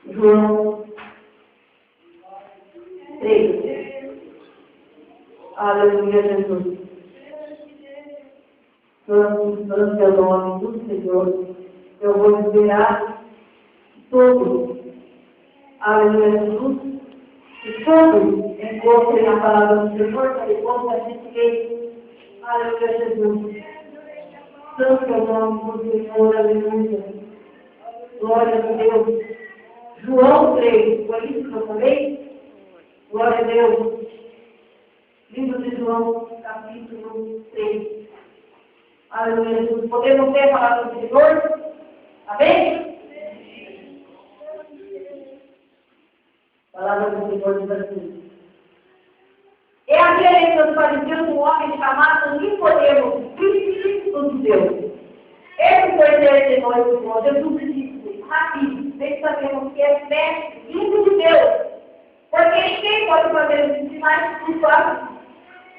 João 3. Aleluia, Jesus. Santo é o nome do Senhor. Eu vou liberar todos. Aleluia, Jesus. E todos encontrem a palavra do Senhor, para depois a gente lê. Aleluia, Jesus. Santo é o nome do Senhor. Aleluia. Glória a Deus. João 3. Foi isso que eu falei? Glória a Deus. Livro de João, capítulo 3. Aleluia, Jesus. Podemos ver a palavra do Senhor? Amém? A palavra do Senhor diz assim. É aquele que os fariseus um homem chamado Nicodemo, discípulo de Deus. Ele foi testemunho com Jesus e disse: Rabi, bem sabemos que é mestre, filho de Deus. Porque ninguém pode fazer os sinais que faz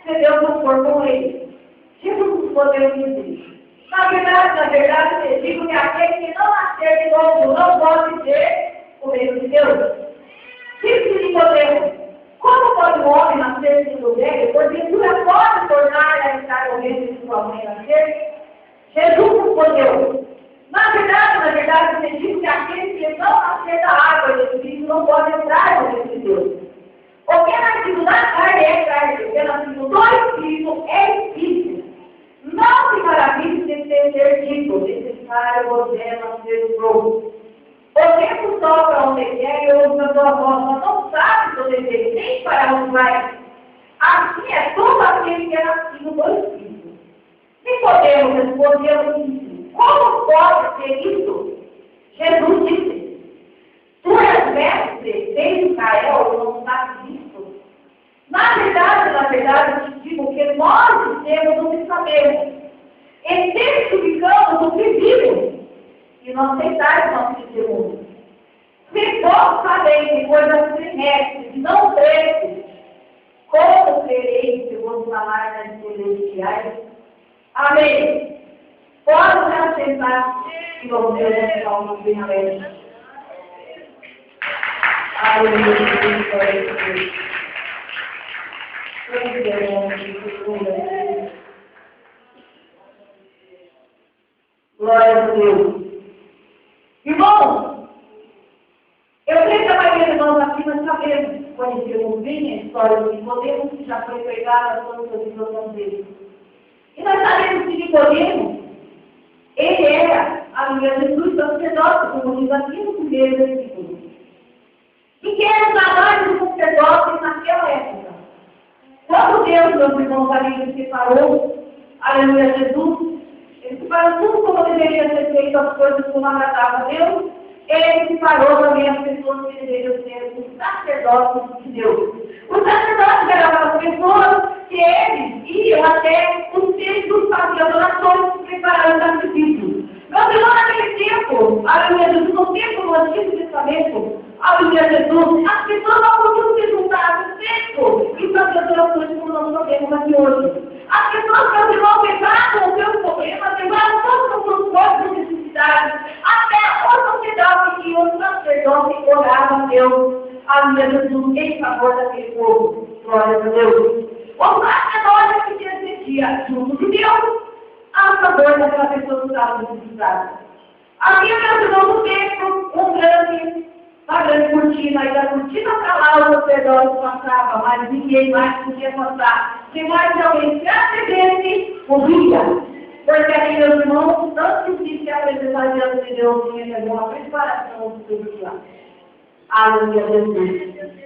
se Deus não for com ele. Jesus respondeu e disse: na verdade, eu digo que aquele que não nascer de novo não pode ser o reino de Deus. Disse Nicodemo: como pode um homem nascer de mulher? Porventura pode tornar a estar o reino de sua mãe nascer? Jesus respondeu: na verdade, eu digo que aquele que não nascer da água e do Espírito não pode entrar no reino de Deus. O que é nascido da carne é carne, o que é nascido do Espírito é Espírito. Não se maravilhe de ter dito, necessário você nascer de novo. O tempo sopra onde quer e ouve a sua voz, mas não sabe onde vem, nem para onde vai. Assim é todo aquele que é nascido do Espírito. Nicodemo respondeu e disse: como pode ser isso? Jesus disse: tu és mestre de Israel e não sabes isso? Na verdade, eu te digo que nós temos o que sabemos. E testificamos o que vimos. E não aceitais nosso testemunho. Se vós sabeis de coisas terrestres e não cresces, como crereis se vos falar das celestiais? Amém. Pode se assentar e vamos ver essa alma bem alegre. Aleluia. Glória a Deus. Irmãos, eu creio que a maioria de nós aqui nós sabemos, conhecemos bem a história de Nicodemo, que já foi pregada todas as situações dele. E nós sabemos que Nicodemo, ele era, aleluia, Jesus sacerdote, como diz aqui no primeiro versículo. E que era o trabalho do sacerdote naquela época. Quando Deus, meus irmãos, ali separou, aleluia, Jesus, ele separou tudo como deveria ser feito, as coisas como agradava a Deus, ele separou também as pessoas que deveriam ser os sacerdotes de Deus. Os sacerdotes eram as pessoas que eles iam até os templos fazer adorações, preparando sacrifícios. Meus irmãos, naquele tempo, aleluia, Jesus, no tempo do Antigo Testamento, aleluia, Jesus, as pessoas não podiam se juntar no templo e fazer adorações como nós fazemos aqui hoje. As pessoas, meus irmãos, pegavam os seus problemas, levavam todos os seus corpos de necessidades, até a sociedade que o sacerdote orava a Deus, aleluia, Jesus, em favor daquele povo. Glória a Deus. O sacerdote que intercedia junto de Deus, a favor daquela pessoa que estava necessitada. Havia, meus irmãos, no templo, uma grande cortina, e da cortina para lá o sacerdote passava, mas ninguém mais podia passar. Se mais de alguém se atrevesse, morria. Porque aqui, meus irmãos, antes de se apresentar diante de Deus, tinha que haver uma preparação espiritual. Aleluia, Jesus.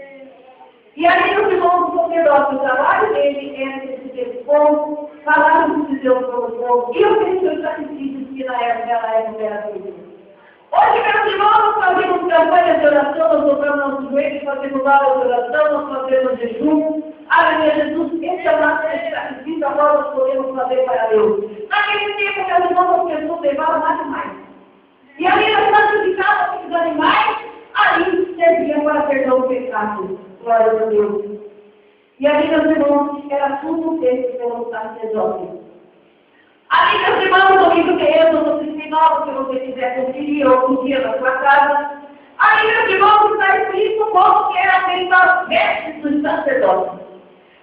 E aí, meus irmãos, o sacerdote, o trabalho dele era esse povo, falar com Deus para o povo, e oferecer os sacrifícios que naquela época era feito. Hoje, meus irmãos, nós fazemos campanhas de oração, nós dobramos nossos joelhos, fazemos aulas de oração, nós fazemos jejum. Aleluia, Jesus, esse é o nosso sacrifício, agora nós podemos fazer para Deus. Naquele tempo, meus irmãos, as pessoas levavam mais e mais. E ali nós sacrificávamos esses animais, ali serviam para perdoar o pecado. Glória a Deus. E ali, meus irmãos, era tudo feito pelo sacerdote. Ali, meus irmãos, no livro de Êxodo 39, se você quiser conferir, ou um dia na sua casa. Ali, meus irmãos, isso como que era feito as vestes dos sacerdotes.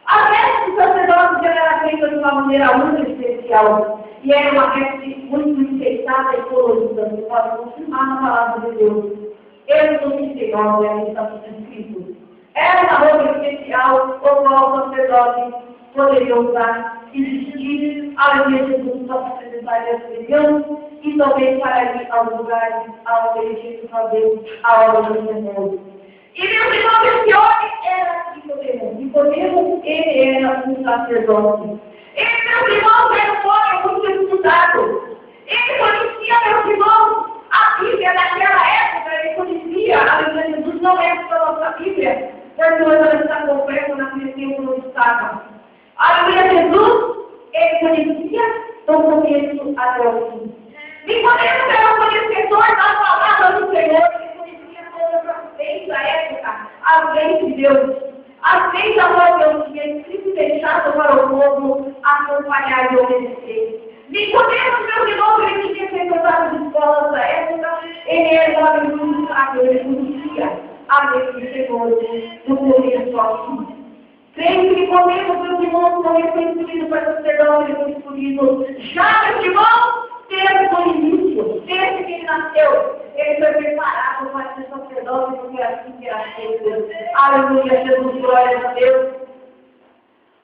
A veste dos sacerdotes era feita de uma maneira muito especial. E era uma veste muito enfeitada e colorida. Você pode confirmar na palavra de Deus. Êxodo 29 ali está escrito. Era uma roupa especial, o qual o sacerdote poderia usar e vestir, além de Jesus, para apresentar a Deus e também para ir aos lugares aonde ele tinha que fazer a obra do Senhor. E meus irmãos, esse homem era Nicodemo. Nicodemo, ele era um sacerdote. Ele, meus irmãos, era um homem muito estudado. Ele conhecia, meus irmãos, a Bíblia daquela época. Ele conhecia a Bíblia de Jesus, não é só a nossa Bíblia, porque hoje ela está completa naquele tempo onde estava. A Bíblia de Jesus, ele conhecia do começo até o fim. Nicodemo era um conhecedor da palavra do Senhor. As leis da época, as leis de Deus, as leis da qual Deus tinha escrito e deixado para o povo acompanhar e obedecer. Nicodemo, meus irmãos, ele tinha frequentado as escolas da época, ele era um homem muito sábio, ele conhecia a lei do Senhor, do começo ao fim. Creio que Nicodemo, meus irmãos, não foi escolhido para sacerdote, ele foi escolhido já, meus irmãos, desde o início, desde que ele nasceu. Ele foi preparado para ser sacerdote, porque é assim que era feito. Aleluia, Jesus, glória a Deus.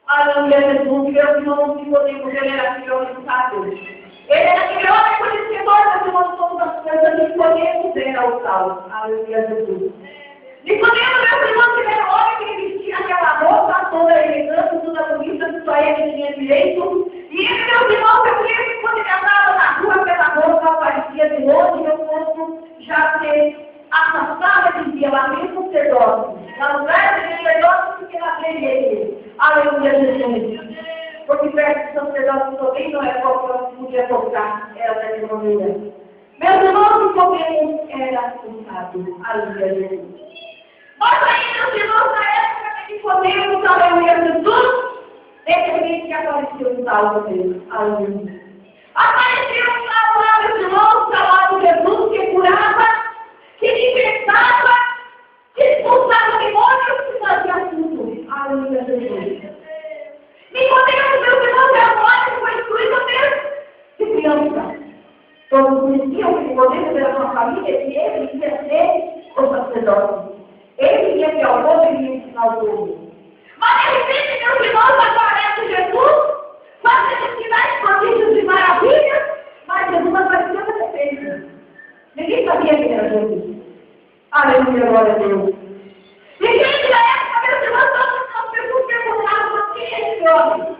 Aleluia, Jesus, meus irmãos, que podemos, ele era aquele homem sábio. Ele era aquele homem conhecedor das irmãos, todas as coisas que podemos ver ao tal. Aleluia, Jesus. Nicodemo, meus irmãos, ele era homem que vestia aquela roupa toda elegante, toda bonita, que só ele tinha direito. E ele, meus irmãos, eu creio que quando ele andava na rua pela roupa, aparecia de longe, meu povo já se afastava de dia, lá mesmo o sacerdote. Na lugar de sacerdote, porque lá veio ele. Aleluia, Jesus. Porque perto do sacerdote também não é qualquer que podia tocar, era daquela maneira. Meus irmãos, Nicodemo era um sábio. Aleluia, Jesus. Mas aí, meus irmãos, na época que Nicodemo, aleluia, Jesus, de repente apareceu um tal dele. Aleluia. Apareceu um tal lá, meus irmãos, chamado Jesus, que curava, que libertava, que expulsava demônios, que fazia tudo. Aleluia, Jesus. Nicodemo, meus irmãos, era um homem que foi instruído mesmo de criança. Todos conheciam que Nicodemo era uma família, que ele ia ser o sacerdote. Ele ia ter ao povo e ia ensinar o povo. Mas de repente, meus irmãos, aparece Jesus, fazendo sinais, prodígios e maravilhas, mas Jesus apareceu de repente. Ninguém sabia quem era Jesus. Aleluia, glória a Deus. Ninguém na época, meus irmãos, as pessoas perguntavam quem é esse homem.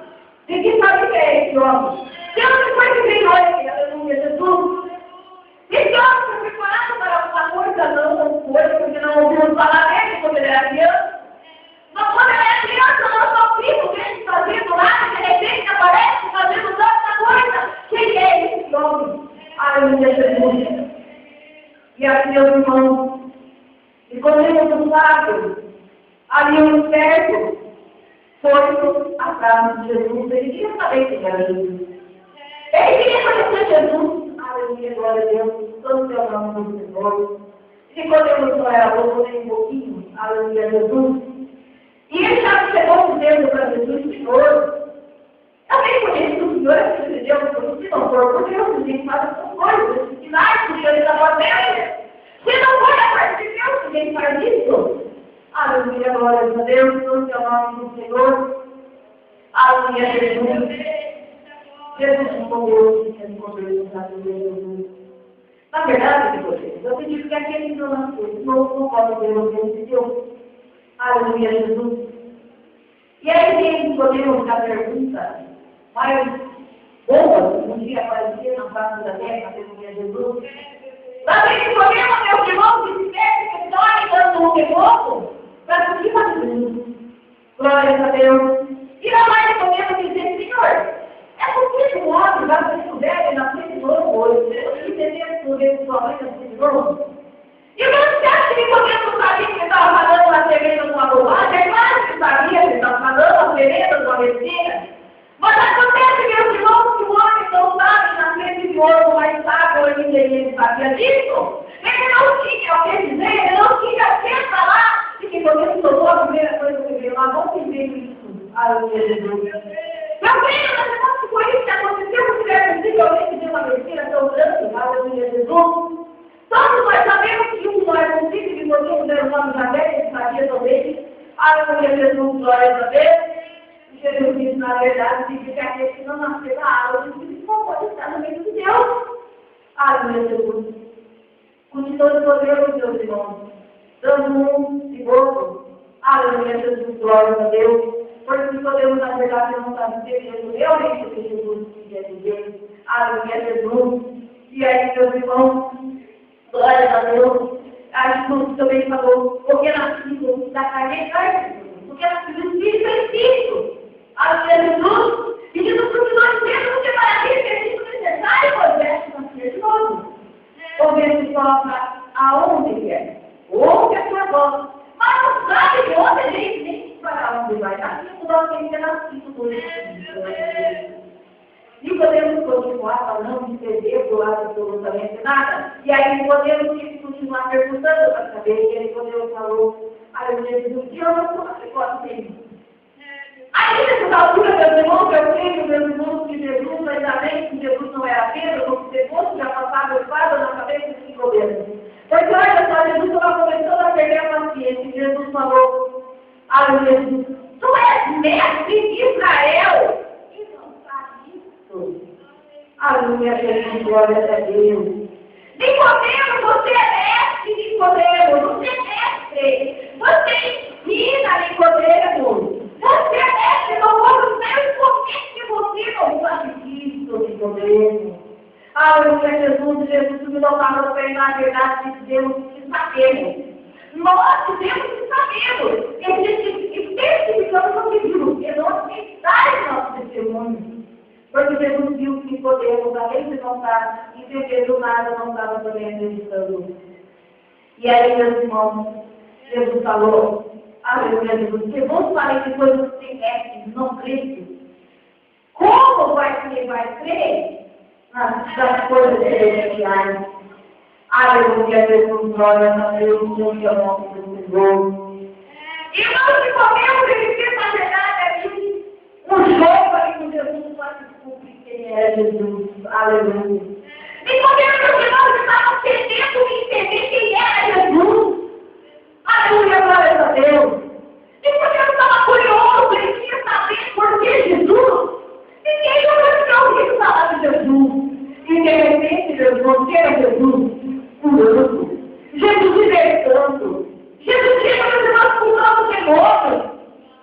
Ninguém sabe quem é esse homem. Deus foi que veio ele, aleluia, Jesus. Esse homem foi preparado para alguma coisa, não foi, porque não ouvimos falar dele quando ele era criança. Mas quando ele era criança, nós só vimos ele fazendo nada, de repente aparece fazendo tanta coisa. Quem é esse homem? Aleluia, Jesus. E assim, meus irmãos, e quando ele do sábio, ali um esperto, foi atrás de Jesus. Ele queria saber quem era Jesus. Ele queria conhecer Jesus. Aleluia, glória a Deus. Todo seu nome do Senhor. E quando ele não era louco nem um pouquinho, aleluia, Jesus. E ele já chegou dizendo para Jesus, Senhor, eu nem conheço o Senhor, é filho de Deus, se não for por Deus, a gente faz essas coisas, esses sinais que Deus está fazendo. Se não for a parte de Deus, a gente faz isso. Aleluia, glória a Deus, todo seu nome do Senhor. Aleluia, Jesus. Jesus respondeu, Jesus. Na verdade, eu acredito que aquele que não nasceu, não pode ter o Deus de Deus. Aleluia, Jesus. E aí tem podemos dar pergunta mais boas, um dia aparecer na face da terra, aleluia, Jesus. Também podemos, meus irmãos, que se que dando um remoto para cima de Jesus. Glória a Deus. E não mais podemos dizer, Senhor, é possível um homem vai ser velho e nascer de novo hoje. Eu não entender por que sua mãe nascer de novo. E você acha que podemos saber que ele estava falando uma tremenda de uma bobagem? É claro que sabia que ele estava falando uma tremenda de uma besteira. Mas acontece, meus irmãos, que o homem não sabe nascer de novo, mas sabe ainda ele sabia disso. Ele não tinha o que dizer, ele não tinha que falar. Aleluia, Jesus. Meu bem, mas não foi isso que aconteceu, se tiver possivelmente de uma mentira tão grande, aleluia, Jesus. Todos nós sabemos que um não é possível, que podíamos ter o nome da Bíblia, que sabia também. Aleluia, Jesus, glória a Deus. Jesus disse, na verdade, que aquele que não nasceu da água, Jesus não pode estar no meio de Deus. Aleluia, Jesus. Continua de poder, meus irmãos. Dando um e outro. Aleluia, Jesus, glória a Deus. Porque podemos, na verdade, não estar entendendo realmente o que Jesus queria dizer. Aleluia, Jesus. E aí, meus irmãos, glória a Deus. A Jesus também falou, porque nascido da carne é carne, porque nascido do Espírito é Espírito. Aleluia, Jesus. E Jesus continua dizendo, porque para aquele que é necessário, Moisés, nascer de novo. O mesmo coloca aonde quer. Ouve a sua voz. Mas não sabe de onde ele nem para onde vai. Nascido nós tem que ser nascido do Espírito. E podemos continuar falando, não entender por absolutamente nada. E aí podemos continuar perguntando para saber. E ele Deus falou, aleluia, Jesus, que eu não sou pode ter. Aí nessa altura, meus irmãos, eu creio, meus irmãos, que Jesus, ainda bem que Jesus não era Pedro, porque depois já passava o espada na cabeça de Nicodemo. Porque olha só, Jesus estava começando a perder a paciência. E Jesus falou, aleluia, Jesus, tu és mestre de Israel. E não sabe isso. Aleluia, Jesus, glória a Deus. Nicodemo, você é mestre, Nicodemo, você é mestre. Você ensina, Nicodemo. Você é mestre, não pode ser por que você não sabe disso, Nicodemo. Aleluia, Jesus me falava para ele, na verdade, que Deus que sabemos. Nós temos que sabemos. E testificamos o que viu, porque não aceitarem nosso testemunho. Porque Jesus viu que podemos, além de não estar entendendo nada, não estava também acreditando. E aí, meus irmãos, Jesus falou, aleluia, Jesus, que vamos falar de coisas que tem mestre, não Cristo. Como vai crer nas coisas celestiais? Aleluia, Jesus, glória a Deus, Deus é o nome do Senhor. Irmãos, que comemos ele fez, na verdade, aqui um jogo ali com Jesus para descobrir quem é Jesus. Aleluia. E comemos os irmãos estavam tentando entender quem era Jesus. Aleluia, glória a Deus. E porque eu estava curioso, ele queria saber por que Jesus. Ninguém nunca tinha ouvido falar de Jesus. E de repente, Jesus, que era Jesus? Curando. Jesus libertando. Jesus tinha curando demônios.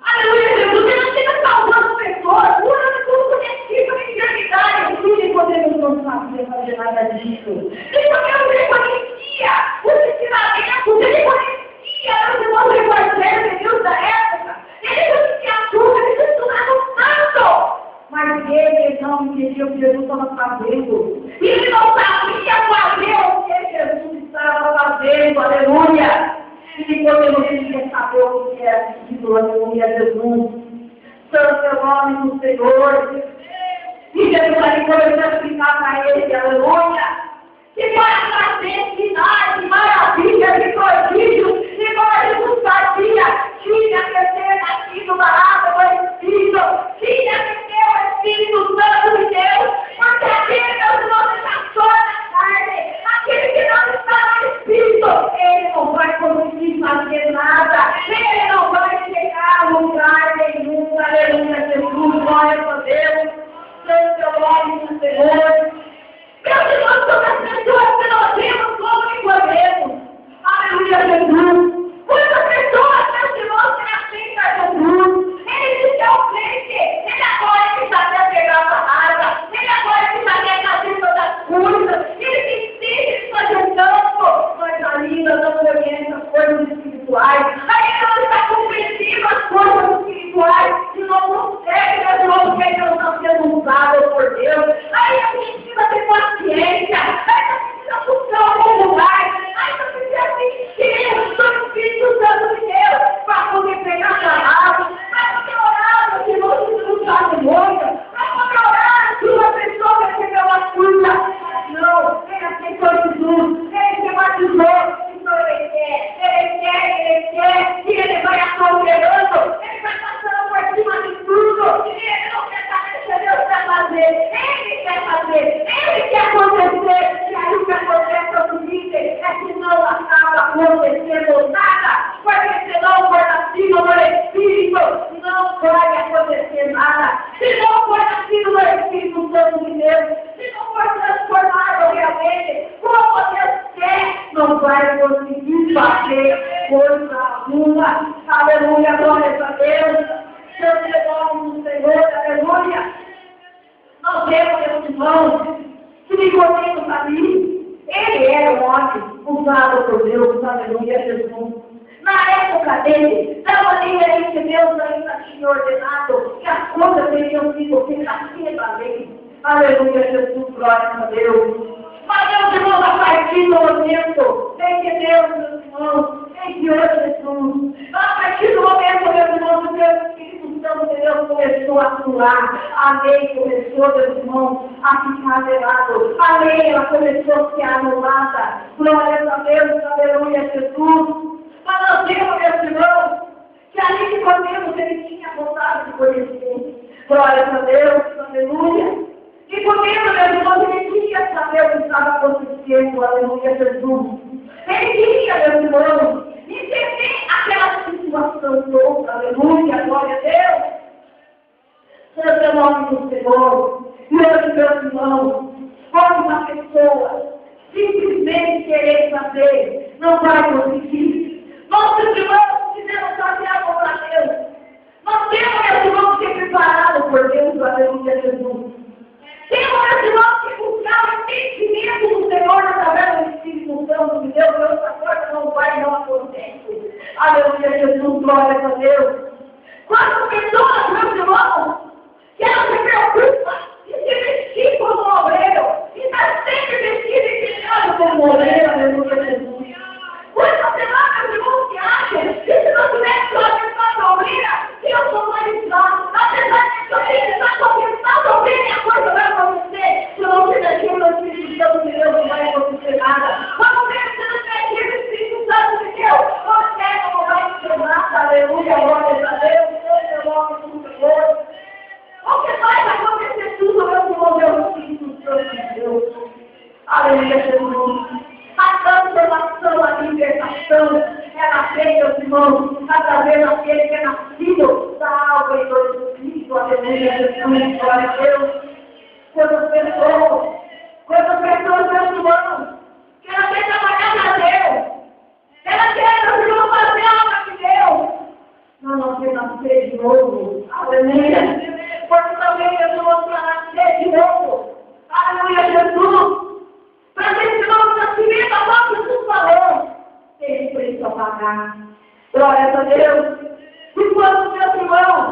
Aleluia, Jesus, ele não tinha salvando pessoas, curando tudo que é tipo de enfermidade. E podemos não fazer nada disso. E porque ele reconhecia os ensinamentos, ele conhecia os irmãos do Evangelho de Deus da época. Ele conhecia tudo, ele estudava tanto. Mas ele não entendia o que Jesus estava fazendo. Ele não sabia fazer o que Jesus estava fazendo. Aleluia. E podemos queria saber o que era pedido. Aleluia, Jesus. Santo é o nome do Senhor. E Jesus ali começou a explicar para ele, aleluia. Que para trazer sinais de maravilhas e prodígios, e para Jesus sabia, tinha que ter nascido da água do Espírito, tinha que ter o Espírito Santo de Deus, porque aquele que não está só na carne, aquele que não está no Espírito, ele não vai conseguir fazer nada, ele não vai chegar a lugar nenhum. Aleluia, Jesus, glória a Deus, santo é o nome do Senhor. Meus irmãos, todas as pessoas que nós vemos como Nicodemo. Aleluia, Jesus. Muitas pessoas, meus irmãos, que aceitam Jesus. Ele disse ao crente, ele agora que sabia pegar a raiva, ele agora que sabia fazer todas as coisas, ele que ensina fazer tanto, mas ainda não conhece as coisas espirituais, ainda não está compreendendo as coisas espirituais, e não consegue, meus irmãos, porque ele não está sendo usado por Deus. Ainda precisa ter paciência, ainda precisa buscar algum lugar, ainda precisa se encher do Espírito Santo de Deus para poder pegar a palavra, para poder orar, porque não se usar de muito, para poder orar, se uma pessoa vai pegar uma fruta. Não, ele aceitou Jesus, ele se batizou, então ele quer fazer coisa alguma. Aleluia, glória a Deus. Santo é o nome do Senhor, aleluia. Nós vemos, meus irmãos, que Nicodemo ali, ele era um homem usado por Deus, aleluia, Jesus. Na época dele, da maneira em que Deus ainda tinha ordenado que as coisas teriam sido feitas pela lei. Aleluia, Jesus, glória a Deus. Mas, meus irmãos, a partir do momento em que Deus, meus irmãos, enviou Jesus, a partir do momento, meus irmãos, que o Espírito Santo de Deus começou a atuar, a lei começou, meus irmãos, a ficar velado, a lei ela começou a ser anulada. Glória a Deus, aleluia, Jesus. Mas nós vemos, meus irmãos, que ali que podemos, ele tinha vontade de conhecer. Glória a Deus, aleluia. E podemos, meus irmãos, ele queria saber o que estava acontecendo, aleluia, Jesus. Ele queria, meus irmãos, entender aquela situação toda, aleluia, glória a Deus. Santo é o nome do Senhor. E hoje, meus irmãos, quando uma pessoa simplesmente querer saber, não vai conseguir. Nós, meus irmãos, precisamos fazer algo para Deus. Nós temos, meus irmãos, que ser preparados por Deus, aleluia, Jesus. Temos, meus irmãos, que buscar o entendimento do Senhor através do Espírito Santo de Deus, e outra coisa não vai, não acontece. Aleluia, Jesus, glória a Deus. Quantas pessoas, meus irmãos, que elas se preocupam em se vestir como um obreiro, e está sempre vestido e criado como um obreiro, aleluia, Jesus. Quantas pessoas, meus irmãos, que acham que se não tivesse uma pessoa obreira, que eu sou mais escravo, apesar de que eu estar começando a obreira, a coisa vai acontecer. Se eu não tiver aqui o Espírito Santo de Deus, não vai acontecer nada. Vamos ver se não tiver aqui o Espírito Santo de Deus, você não vai acontecer nada, aleluia, glória a Deus, Deus é o nome do Senhor. O que vai acontecer tudo, meu irmão, é o Espírito Santo de Deus. Aleluia, Jesus. A transformação, a libertação, ela vem, meus irmãos, através daquele que é nascido da alma e do Espírito, aleluia, Jesus, glória a Deus. Quantas pessoas, meus irmãos, que ela quer trabalhar para Deus, ela quer, meus irmãos, fazer a obra de Deus. Não quer nascer de novo, aleluia. Porque também, meus irmãos, para nascer de novo, aleluia, Jesus. Para ver se não nascimento, a voz de Jesus falou. Tem preço a pagar. Glória a Deus. E quando meus irmãos,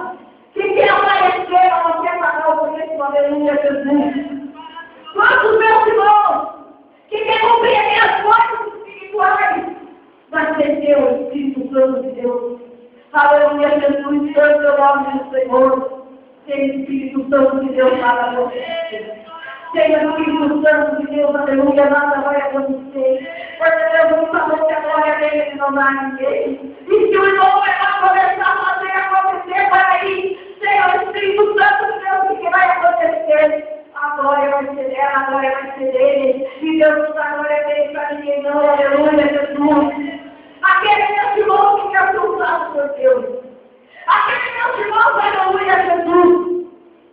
que quer aparecer, não quer pagar o preço, aleluia, Jesus. Quantos meus irmãos, que quer compreender as coisas espirituais, vai ser o Espírito Santo de Deus. Aleluia, Jesus, santo é o nome do Senhor. Tem Espírito Santo de Deus para você. Senhor, Espírito Santo de Deus, aleluia, nada vai acontecer. Porque Deus não falou que a glória dele não dá a ninguém. E se o irmão vai começar a fazer acontecer, peraí, Senhor, Espírito Santo de Deus, o que vai acontecer? A glória vai ser dela, a glória vai ser dele. E Deus não dá a glória dele para ninguém, não, aleluia, Jesus. Aquele meus irmãos que quer ser usado por Deus. Aquele meus irmãos, aleluia, Jesus.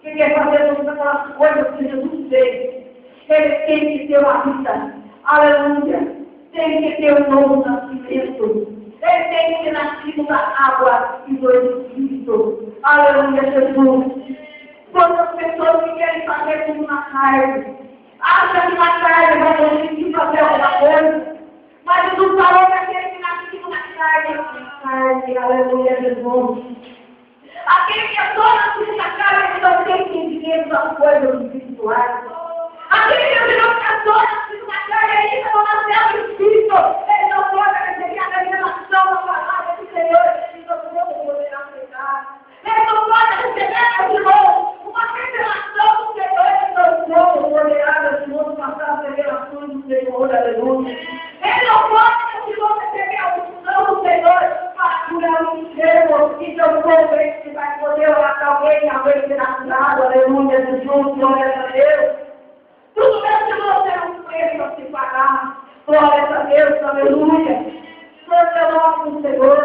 Que quer fazer todas aquelas coisas que Jesus fez. Ele tem que ter uma vida, aleluia, tem que ter um novo nascimento. Ele tem que ter nascido da água e do Espírito. Aleluia, Jesus. Quantas pessoas que querem fazer tudo na carne, acham que na carne vai conseguir fazer alguma coisa, mas Jesus falou que aquele que nascido na carne, aleluia, Jesus. Aquele que é só nascido na carne, ele não tem entendimento das coisas espirituais. Aquele que é só nascido na carne, ele ainda não nasceu no Espírito. Ele não pode receber a revelação da palavra do Senhor. Ele não poderá pegar. Ele não pode receber, meus irmãos, uma revelação do Senhor. Ele não poderá, meus irmãos, passar as revelações do Senhor. Aleluia. Ele não pode, meus irmãos, receber a unção do Senhor para curar o enfermo. Então, como ele vai poder orar para alguém, alguém será curado. Aleluia, Jesus, glória a Deus. Tudo meus irmãos terá um preço a se pagar. Glória a Deus, aleluia. Santo é o nome do Senhor.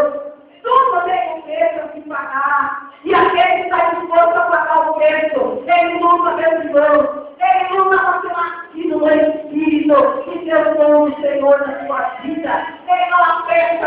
Tudo tem um preço a se pagar. E aquele que está disposto a pagar o preço, ele luta, meus irmãos. Ele luta para ser nascido no Espírito. E Deus é o Senhor na sua vida. Ele não aperta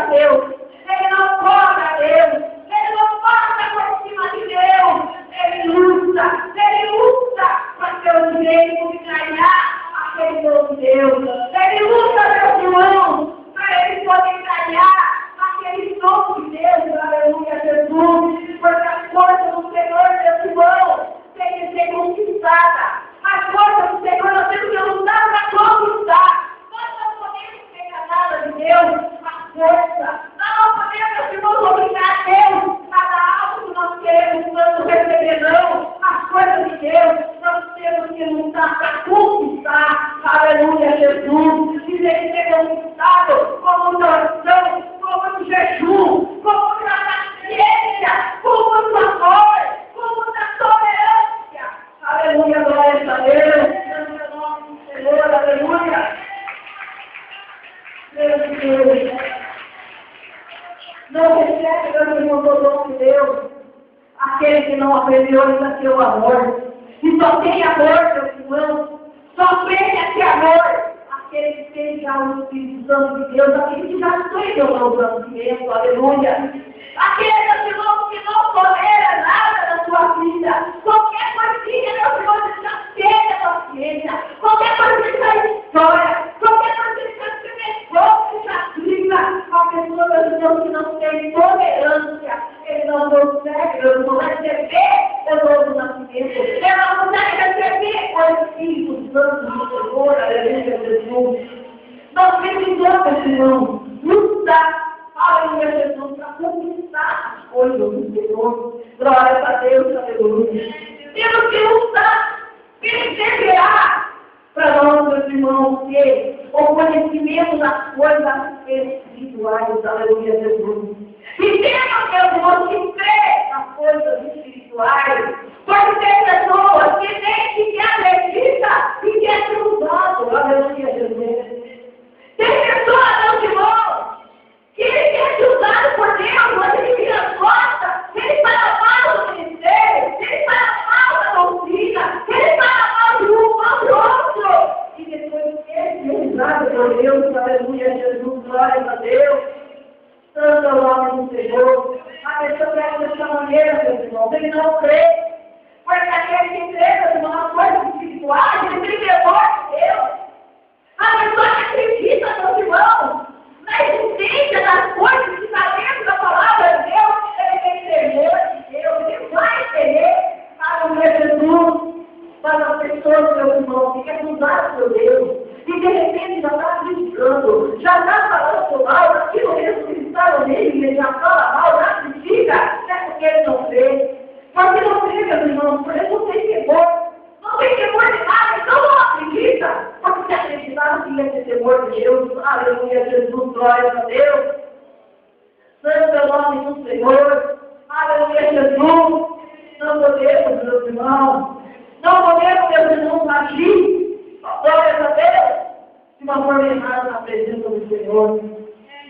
nome de Deus, aleluia, Jesus, porque as coisas do Senhor, meus irmãos, tem que ser conquistada. As coisas do Senhor nós temos que lutar para conquistar. Nós não podemos pegar nada de Deus, a força. Nós não podemos, meus irmãos, obrigar Deus a dar algo que nós queremos tanto receber, não. As coisas de Deus, nós temos que lutar para conquistar. Aleluia, Jesus. E tem que ser conquistado como oração, como jejum, como paciência, como amor, como tolerância. Aleluia, glória a Deus. Santo nome do Senhor, aleluia. Meu Deus. Não recebe, meu irmão, o dom de Deus. Aquele que não aprendeu ainda seu amor. E só tem amor, meu irmão. Só tem esse amor. Aquele que tem já o Espírito Santo de Deus, aquele que já tem o meu conhecimento, aleluia. Aquele, meu irmão, que não tolera nada da sua vida. Qualquer coisinha, meu irmão, você já tem a paciência. Qualquer coisa que já história. Qualquer coisa que já se negou, que já briga. A pessoa, meu irmão, que não tem tolerância, ele não consegue, meu irmão, receber o novo nascimento. Ele não consegue receber o Espírito Santo do Senhor, aleluia, Jesus. Nós precisamos, irmão, lutar. Aleluia, Jesus, para conquistar as coisas do Senhor. Glória a Deus, aleluia. Temos que lutar, perseverar para nós, meus irmãos, ter o conhecimento das coisas espirituais, aleluia, Jesus. E temos, meus irmãos, que crer nas coisas espirituais, porque tem pessoas que nem sequer acreditam e quer ser usado, aleluia, Jesus. Tem pessoas, meus irmãos, que ele quer ser usado por Deus, mas ele vira as costas, ele fala mal do ministério, ele fala mal da doutrina, ele fala mal de um, mal do outro. E depois quer ser usado por Deus, aleluia, Jesus, glória a Deus. Santo é o nome do Senhor. A pessoa quer dessa maneira, meus irmãos, ele não crê. Porque aquele que crê, meus irmãos, nas coisas espirituais, ele tem temor de Deus. A pessoa que acredita, meus irmãos, na existência das coisas que está dentro da palavra de Deus, ele tem temor de Deus, ele vai temer para o meu Jesus, para as pessoas, meus irmãos, que querem usar o seu Deus, e de repente já está criticando, já está falando mal, daquilo mesmo que está nele, ele já fala mal, já critica, é porque ele não crê. Porque não crê, meus irmãos, porque não tem temor. Não tem temor de nada, então não acredita. Porque se acreditar, não tinha ter temor de Deus. Aleluia, Jesus, glória a Deus. Santo é o nome do Senhor. Aleluia, Jesus. Não podemos, meus irmãos. Não podemos, meus irmãos, agir. Glória a Deus. De uma forma errada na presença do Senhor.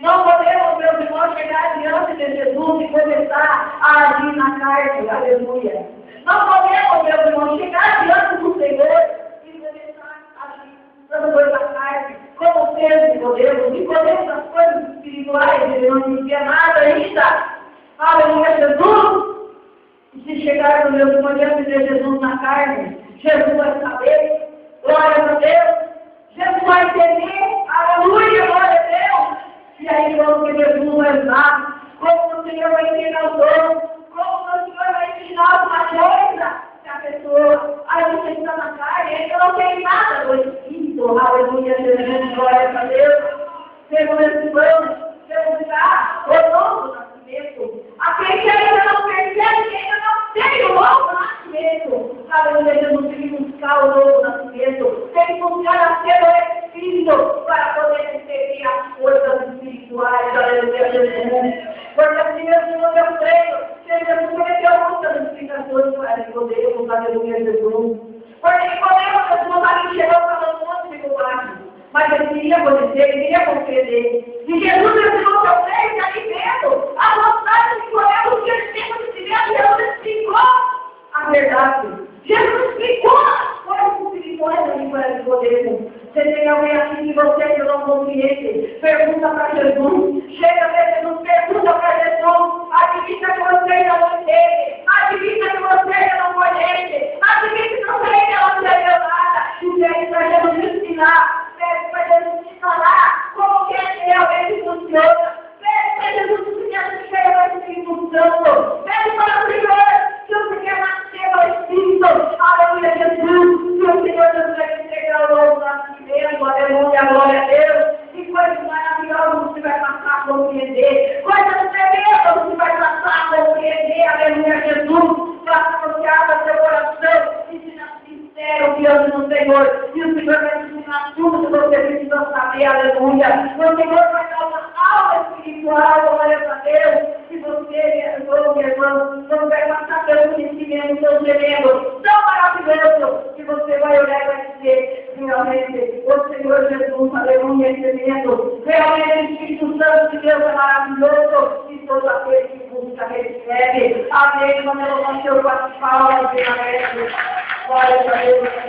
Não podemos, meus irmãos, chegar diante de Jesus e começar a agir na carne. Aleluia. Não podemos, meus irmãos, chegar diante do Senhor e começar a agir nas coisas da carne, como seres de Deus, e podemos as coisas espirituais, ele não entende nada ainda. Aleluia, Jesus. E se chegar, meus irmãos, diante de Jesus na carne, Jesus vai saber, glória a Deus. Jesus vai entender, aleluia, glória a Deus. E aí, como que Jesus vai usar, como o Senhor vai ensinar os outros, como o Senhor vai ensinar alguma coisa, que a pessoa, aí você está na carne, ainda não tem nada do Espírito, aleluia, Jesus, glória a Deus. Temos esse plano, temos já o novo nascimento. Aquele que ainda não percebe, que ainda não tem o novo nascimento, aleluia, Jesus, tem que buscar o novo nascimento, tem que buscar nascer o Espírito para poder receber as coisas espirituais, aleluia, Jesus. Porque assim mesmo eu creio, que Jesus cometeu muitas explicações para Nicodemos, aleluia, Jesus. Porque Nicodemos, Jesus, ali chegou falando um monte de bobagem, mas ele queria conhecer, ele queria compreender. E Jesus ensinou seu creio que ali Santo. Pede para o Senhor, que o Senhor nasceu ao Espírito. Aleluia, Jesus. Que o Senhor nos vai entregar o novo nascimento. Aleluia, glória a Deus. E coisas maravilhosas você vai passar a compreender. Coisas tremendas você vai passar a compreender. Aleluia, Jesus. Faça você abra seu coração e seja sincero diante do Senhor. E o Senhor vai te ensinar tudo que você precisa saber. Aleluia. O Senhor vai dar uma aula espiritual. Glória a Deus. Se você, meu irmão, não vai passar pelo conhecimento tão tremendo, tão maravilhoso, que você vai olhar e vai dizer, realmente, o Senhor Jesus, aleluia, é tremendo. Realmente, o Espírito Santo de Deus é maravilhoso. E todo aquele que busca, recebe. Amém. Quando eu não sei o que fala, glória a Deus.